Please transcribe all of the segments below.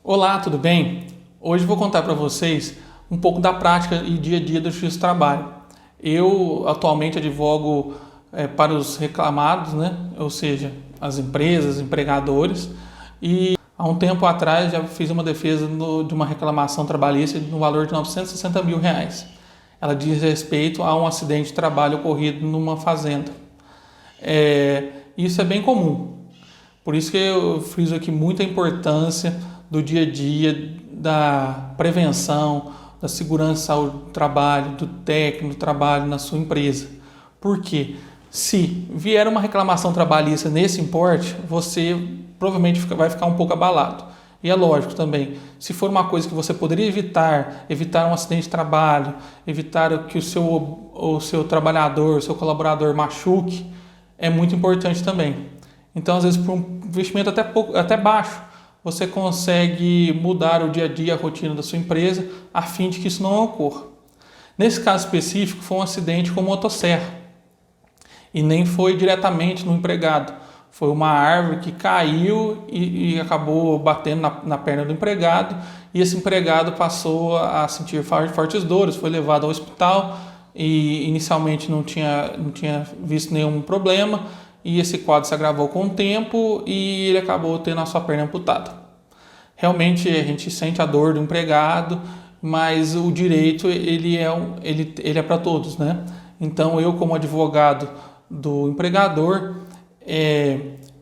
Olá, tudo bem? Hoje vou contar para vocês um pouco da prática e dia a dia do justiça do trabalho. Eu atualmente advogo para os reclamados, né? Ou seja, as empresas, empregadores, e há um tempo atrás já fiz uma defesa de uma reclamação trabalhista no valor de R$ 960 mil. Ela diz respeito a um acidente de trabalho ocorrido numa fazenda. Isso é bem comum. Por isso que eu friso aqui muita importância do dia a dia, da prevenção, da segurança e saúde do trabalho, do técnico do trabalho na sua empresa. Porque se vier uma reclamação trabalhista nesse importe, você provavelmente vai ficar um pouco abalado. E é lógico também, se for uma coisa que você poderia evitar um acidente de trabalho, evitar que o seu trabalhador, o seu colaborador machuque, é muito importante também. Então, às vezes, por um investimento até baixo, você consegue mudar o dia a dia, a rotina da sua empresa, a fim de que isso não ocorra. Nesse caso específico, foi um acidente com motosserra. E nem foi diretamente no empregado. Foi uma árvore que caiu e acabou batendo na perna do empregado. E esse empregado passou a sentir fortes dores, foi levado ao hospital e inicialmente não tinha visto nenhum problema. E esse quadro se agravou com o tempo e ele acabou tendo a sua perna amputada. Realmente a gente sente a dor do empregado, mas o direito ele é para todos, né? Então eu, como advogado do empregador,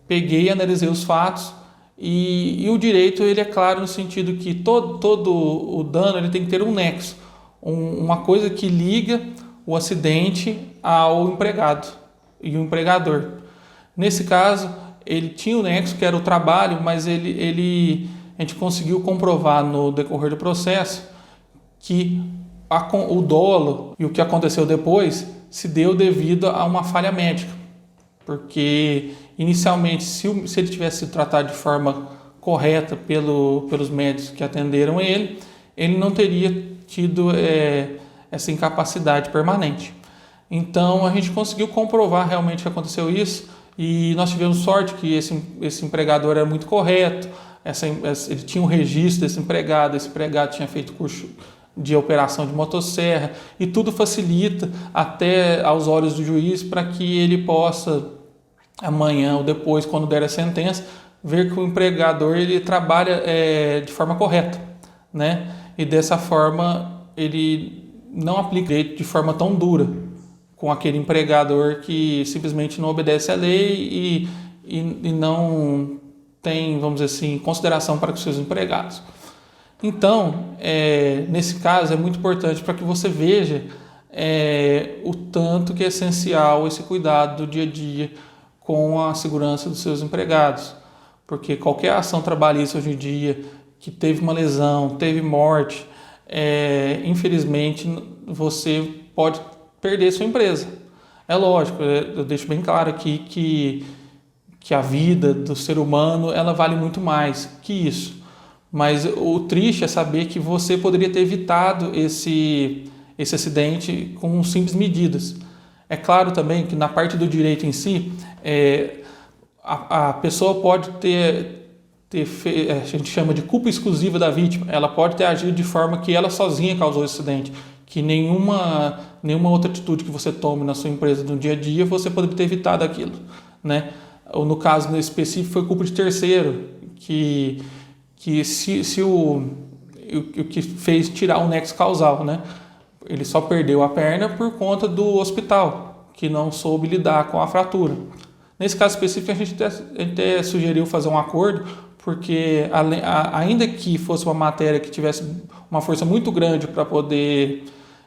peguei e analisei os fatos e o direito ele é claro no sentido que todo o dano ele tem que ter um nexo, uma coisa que liga o acidente ao empregado e o empregador. Nesse caso, ele tinha o nexo, que era o trabalho, mas a gente conseguiu comprovar no decorrer do processo que o dolo e o que aconteceu depois se deu devido a uma falha médica. Porque, inicialmente, se ele tivesse sido tratado de forma correta pelos médicos que atenderam ele não teria tido essa incapacidade permanente. Então, a gente conseguiu comprovar realmente que aconteceu isso. E nós tivemos sorte que esse empregador era muito correto, ele tinha um registro desse empregado, esse empregado tinha feito curso de operação de motosserra, e tudo facilita até aos olhos do juiz para que ele possa, amanhã ou depois, quando der a sentença, ver que o empregador ele trabalha de forma correta, né? E dessa forma ele não aplica direito de forma tão dura com aquele empregador que simplesmente não obedece à lei e não tem, vamos dizer assim, consideração para os seus empregados. Então, nesse caso, é muito importante para que você veja o tanto que é essencial esse cuidado do dia a dia com a segurança dos seus empregados. Porque qualquer ação trabalhista hoje em dia que teve uma lesão, teve morte, infelizmente você pode perder sua empresa. É lógico, eu deixo bem claro aqui que a vida do ser humano ela vale muito mais que isso. Mas o triste é saber que você poderia ter evitado esse acidente com simples medidas. É claro também que na parte do direito em si, a pessoa pode a gente chama de culpa exclusiva da vítima. Ela pode ter agido de forma que ela sozinha causou o acidente, que nenhuma outra atitude que você tome na sua empresa no dia a dia, você poderia ter evitado aquilo, né? Ou no caso específico foi culpa de terceiro, que o que fez tirar o nexo causal, né? Ele só perdeu a perna por conta do hospital, que não soube lidar com a fratura. Nesse caso específico, a gente até sugeriu fazer um acordo, porque ainda que fosse uma matéria que tivesse uma força muito grande para poder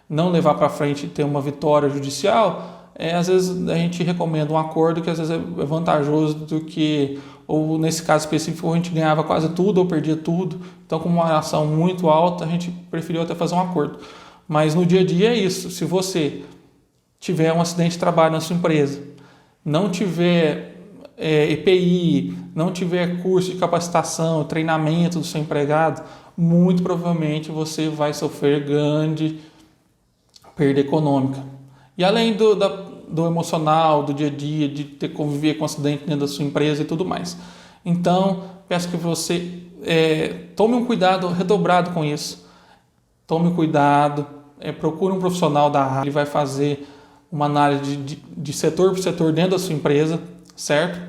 não levar para frente e ter uma vitória judicial, às vezes a gente recomenda um acordo que às vezes é vantajoso do que, ou nesse caso específico, a gente ganhava quase tudo ou perdia tudo. Então, com uma ação muito alta, a gente preferiu até fazer um acordo. Mas no dia a dia é isso. Se você tiver um acidente de trabalho na sua empresa, não tiver EPI, não tiver curso de capacitação, treinamento do seu empregado, muito provavelmente você vai sofrer grande perda econômica. E além do emocional, do dia a dia, de ter que conviver com acidente dentro da sua empresa e tudo mais. Então, peço que você tome um cuidado redobrado com isso. Tome cuidado, procure um profissional da área, ele vai fazer uma análise de setor por setor dentro da sua empresa, certo?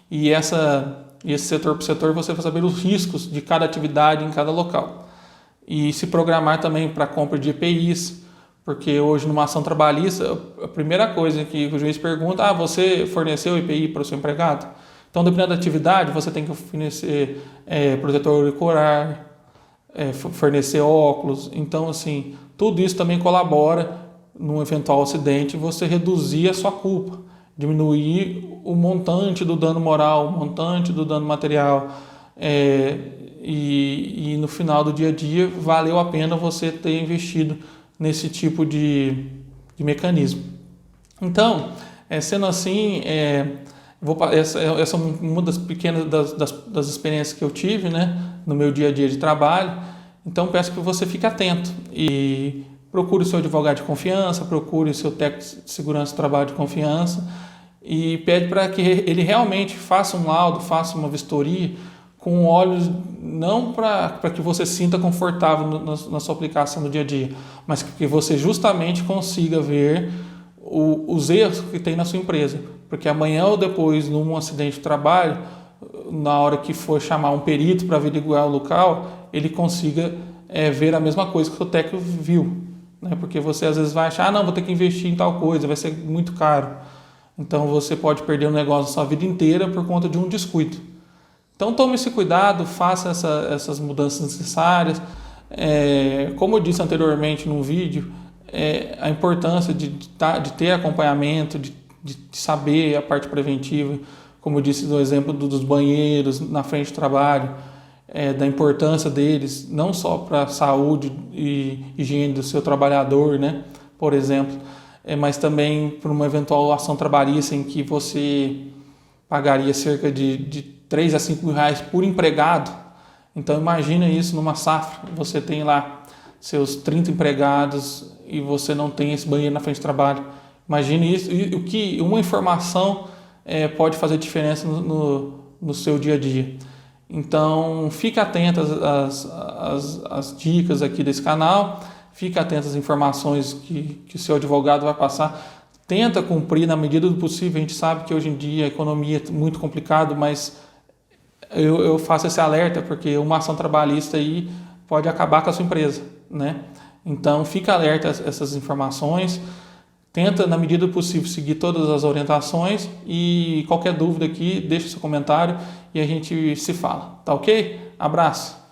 E esse setor por setor você vai saber os riscos de cada atividade em cada local. E se programar também para compra de EPIs, porque hoje numa ação trabalhista, a primeira coisa que o juiz pergunta, você forneceu EPI para o seu empregado? Então, dependendo da atividade, você tem que fornecer protetor auricular, fornecer óculos. Então, assim, tudo isso também colabora num eventual acidente, você reduzir a sua culpa, diminuir o montante do dano moral, o montante do dano material, e no final do dia a dia valeu a pena você ter investido nesse tipo de mecanismo. Então, sendo assim, essa é uma das pequenas das experiências que eu tive, né, no meu dia a dia de trabalho. Então, peço que você fique atento e procure o seu advogado de confiança, procure o seu técnico de segurança do trabalho de confiança e pede para que ele realmente faça um laudo, faça uma vistoria com olhos, não para que você se sinta confortável na sua aplicação no dia a dia, mas que você justamente consiga ver os erros que tem na sua empresa. Porque amanhã ou depois, num acidente de trabalho, na hora que for chamar um perito para averiguar o local, ele consiga ver a mesma coisa que o técnico viu. Né? Porque você às vezes vai achar, não, vou ter que investir em tal coisa, vai ser muito caro. Então você pode perder um negócio a sua vida inteira por conta de um descuido. Então tome esse cuidado, faça essas mudanças necessárias. Como eu disse anteriormente num vídeo, a importância de ter acompanhamento, de saber a parte preventiva, como eu disse no exemplo dos banheiros na frente do trabalho, da importância deles, não só para a saúde e higiene do seu trabalhador, né, por exemplo, mas também para uma eventual ação trabalhista em que você pagaria cerca de 3 a 5 mil reais por empregado. Então imagina isso numa safra, você tem lá seus 30 empregados e você não tem esse banheiro na frente do trabalho. Imagine isso, e o que uma informação pode fazer diferença no seu dia a dia. Então, fique atento às dicas aqui desse canal, fique atento às informações que o seu advogado vai passar. Tenta cumprir na medida do possível. A gente sabe que hoje em dia a economia é muito complicado, mas eu faço esse alerta porque uma ação trabalhista aí pode acabar com a sua empresa, né? Então, fique alerta a essas informações. Tenta, na medida do possível, seguir todas as orientações e qualquer dúvida aqui, deixa seu comentário e a gente se fala, tá ok? Abraço!